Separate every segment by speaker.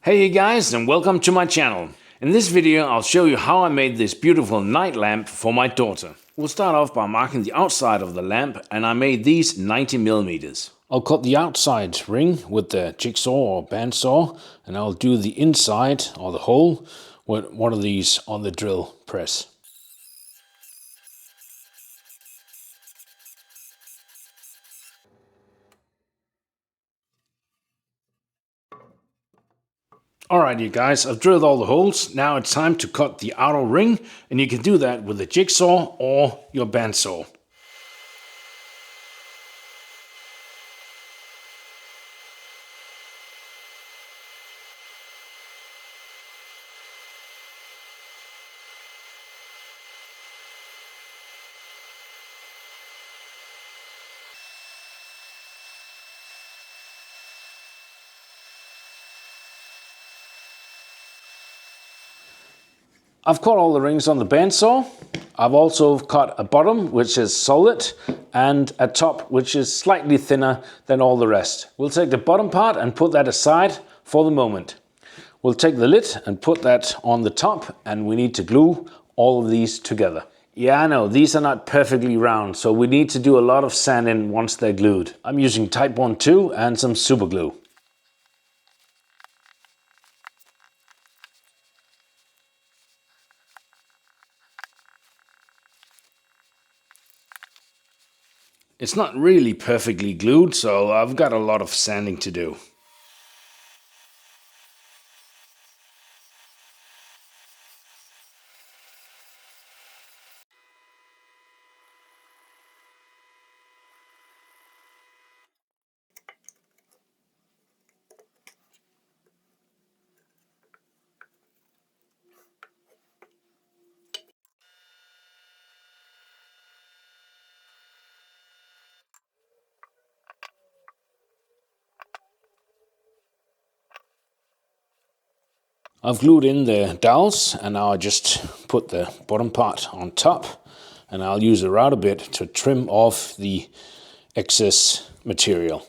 Speaker 1: Hey you guys, and welcome to my channel. In this video I'll show you how I made this beautiful night lamp for my daughter. We'll start off by marking the outside of the lamp, and I made these 90mm. I'll cut the outside ring with the jigsaw or bandsaw, and I'll do the inside or the hole with one of these on the drill press. Alright you guys, I've drilled all the holes. Now it's time to cut the outer ring, and you can do that with a jigsaw or your bandsaw. I've cut all the rings on the bandsaw. I've also cut a bottom which is solid and a top which is slightly thinner than all the rest. We'll take the bottom part and put that aside for the moment. We'll take the lid and put that on the top, and we need to glue all of these together. Yeah, I know, these are not perfectly round, so we need to do a lot of sanding once they're glued. I'm using Type 1-2 and some super glue. It's not really perfectly glued, so I've got a lot of sanding to do. I've glued in the dowels, and now I just put the bottom part on top, and I'll use a router bit to trim off the excess material.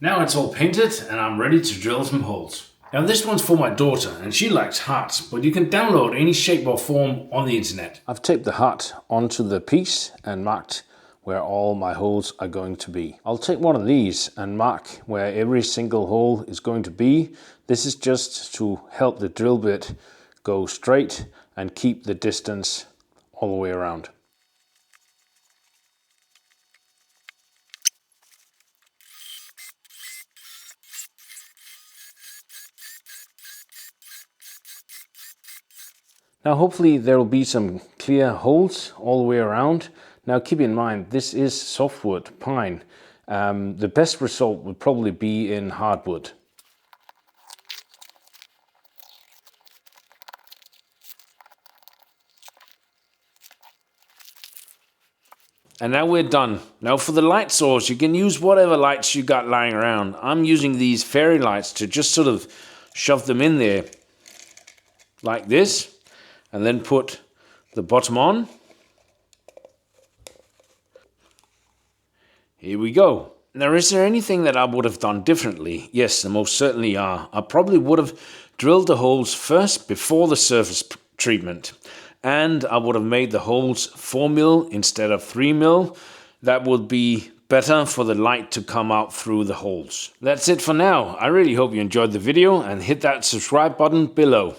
Speaker 1: Now it's all painted and I'm ready to drill some holes. Now this one's for my daughter, and she likes hearts, but you can download any shape or form on the internet. I've taped the heart onto the piece and marked where all my holes are going to be. I'll take one of these and mark where every single hole is going to be. This is just to help the drill bit go straight and keep the distance all the way around. Now hopefully there will be some clear holes all the way around. Now keep in mind, this is softwood pine. The best result would probably be in hardwood. And now we're done. Now for the light source, you can use whatever lights you got lying around. I'm using these fairy lights to just sort of shove them in there like this, and then put the bottom on. Here we go. Now, is there anything that I would have done differently? Yes, there most certainly are. I probably would have drilled the holes first before the surface treatment. And I would have made the holes 4mm instead of 3mm. That would be better for the light to come out through the holes. That's it for now. I really hope you enjoyed the video, and hit that subscribe button below.